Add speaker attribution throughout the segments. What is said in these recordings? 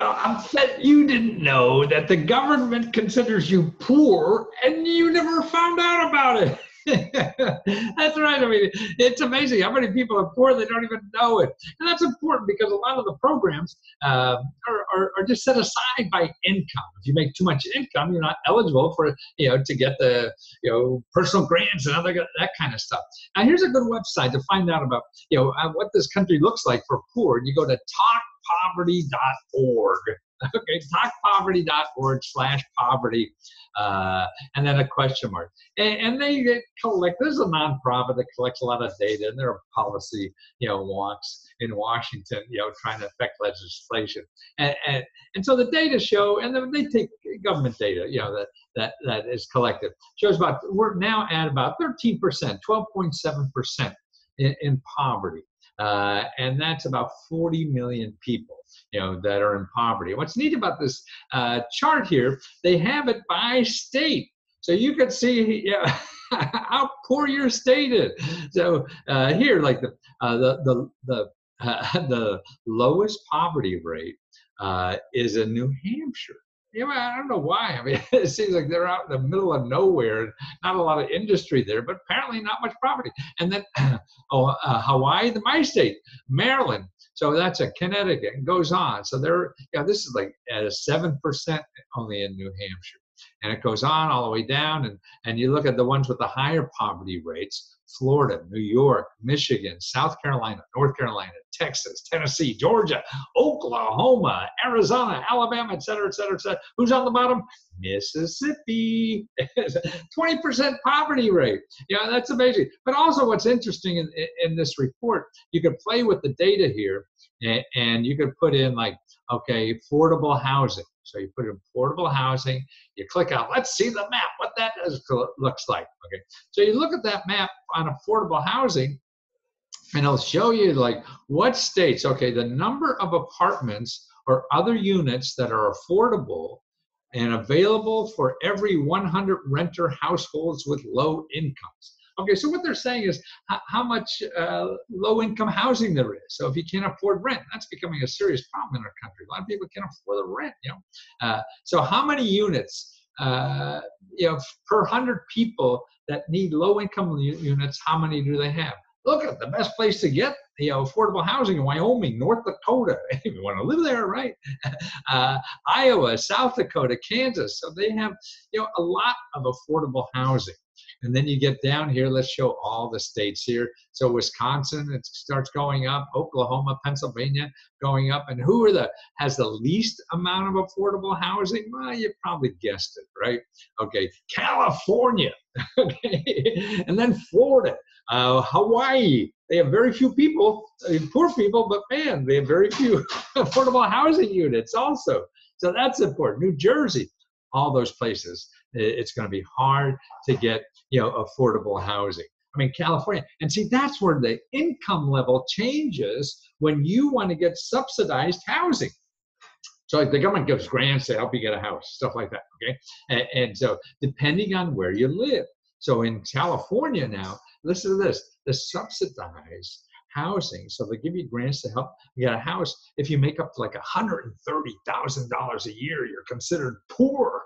Speaker 1: I bet you didn't know that the government considers you poor and you never found out about it. That's right. I mean, it's amazing how many people are poor, they don't even know it. And that's important because a lot of the programs are just set aside by income. If you make too much income, you're not eligible for, to get the, personal grants and other that kind of stuff. Now, here's a good website to find out about, what this country looks like for poor. You go to talkpoverty.org. Okay, talkpoverty.org/poverty, and then a question mark. And they collect, this is a nonprofit that collects a lot of data, and there are policy, wonks in Washington, trying to affect legislation. And so the data show, and then they take government data, that is collected, shows about, we're now at about 13%, 12.7% in poverty. And that's about 40 million people, that are in poverty. What's neat about this chart here, they have it by state. So you can see how poor your state is. So here, like the lowest poverty rate is in New Hampshire. I don't know why. I mean, it seems like they're out in the middle of nowhere and not a lot of industry there, but apparently not much poverty. And then Hawaii, my state, Maryland. So that's a Connecticut, and goes on. So this is like at a 7% only in New Hampshire. And it goes on all the way down. And you look at the ones with the higher poverty rates: Florida, New York, Michigan, South Carolina, North Carolina, Texas, Tennessee, Georgia, Oklahoma, Arizona, Alabama, et cetera, et cetera, et cetera. Who's on the bottom? Mississippi. 20% poverty rate. That's amazing. But also what's interesting in this report, you can play with the data here, and you could put in like, okay, affordable housing. So you put in affordable housing, you click on, let's see the map, what that looks like. Okay, so you look at that map on affordable housing, and it'll show you like what states, okay, the number of apartments or other units that are affordable and available for every 100 renter households with low incomes. Okay, so what they're saying is how much low-income housing there is. So if you can't afford rent, that's becoming a serious problem in our country. A lot of people can't afford the rent, So how many units, per 100 people that need low-income units, how many do they have? Look at the best place to get affordable housing in Wyoming, North Dakota. If you want to live there, right? Iowa, South Dakota, Kansas. So they have, a lot of affordable housing. And then you get down here, let's show all the states here. So Wisconsin, it starts going up, Oklahoma, Pennsylvania going up. And who has the least amount of affordable housing? Well, you probably guessed it, right? Okay, California, okay, and then Florida, Hawaii. They have very few people, poor people, but man, they have very few affordable housing units also. So that's important. New Jersey, all those places, it's going to be hard to get, affordable housing. I mean, California, and see, that's where the income level changes when you want to get subsidized housing. So like the government gives grants to help you get a house, stuff like that, okay? And so depending on where you live. So in California now, listen to this, the subsidized housing. So they give you grants to help you get a house. If you make up to like $130,000 a year, you're considered poor.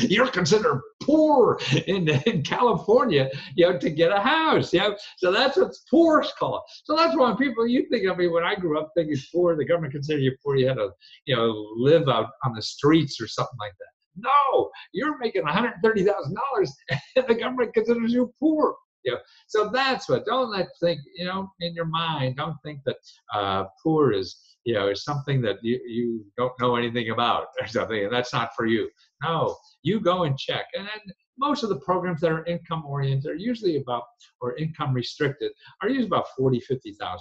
Speaker 1: You're considered poor in California, to get a house. So that's what poor's called. So that's why people, you think, when I grew up thinking poor, the government considered you poor, you had to, live out on the streets or something like that. No, you're making $130,000 and the government considers you poor. So that's what, don't think, in your mind, don't think that poor is, is something that you don't know anything about or something, and that's not for you. No, you go and check. And then most of the programs that are income oriented are usually or income restricted, are usually about $40,000, $50,000,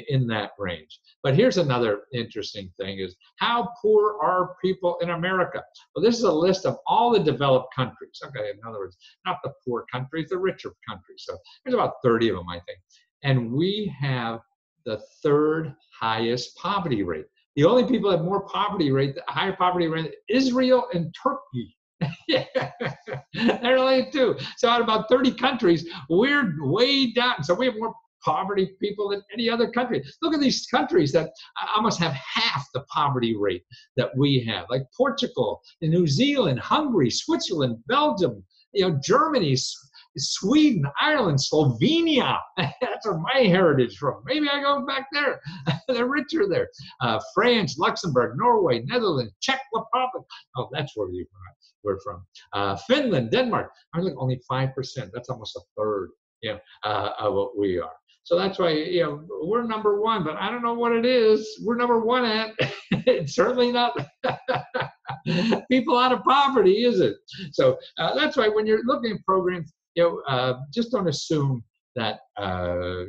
Speaker 1: in that range. But here's another interesting thing is, how poor are people in America? Well, this is a list of all the developed countries. Okay, in other words, not the poor countries, the richer countries. So there's about 30 of them, I think. And we have the third highest poverty rate. The only people that have more poverty rate, higher poverty rate, Israel and Turkey. They're only two. So out of about 30 countries, we're way down. So we have more poverty people than any other country. Look at these countries that almost have half the poverty rate that we have, like Portugal, New Zealand, Hungary, Switzerland, Belgium, Germany, Sweden, Ireland, Slovenia. That's where my heritage is from. Maybe I go back there. They're richer there. France, Luxembourg, Norway, Netherlands, Czech Republic. Oh, that's where we're from. Finland, Denmark. I look, only 5%. That's almost a third, of what we are. So that's why, we're number one, but I don't know what it is. We're number one at. It's certainly not people out of poverty, is it? So that's why when you're looking at programs, just don't assume that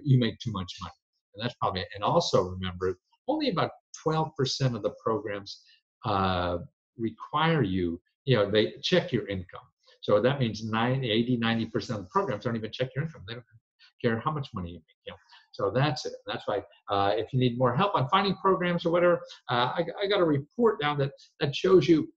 Speaker 1: you make too much money. And that's probably, and also remember, only about 12% of the programs require you, they check your income. So that means 90% of the programs don't even check your income. They don't care how much money you make. So that's it. That's why if you need more help on finding programs or whatever, I got a report now that shows you,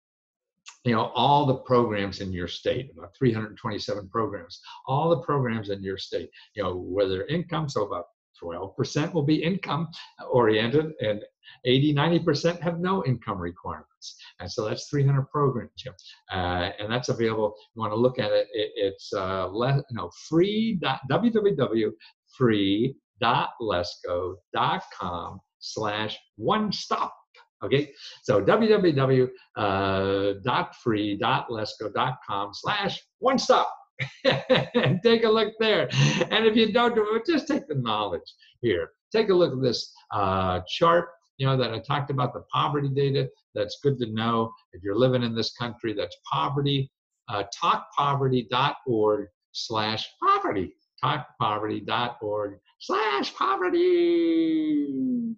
Speaker 1: all the programs in your state, about 327 programs, all the programs in your state, whether income, so about 12% will be income oriented, and 80-90% have no income requirements. And so that's 300 programs, and that's available. You want to look at it, it's free, www.free.lesko.com/one-stop. Okay, so www.free.lesko.com/one-stop. And take a look there. And if you don't do it, just take the knowledge here. Take a look at this chart, that I talked about, the poverty data. That's good to know. If you're living in this country, that's poverty, talkpoverty.org/poverty, talkpoverty.org/poverty.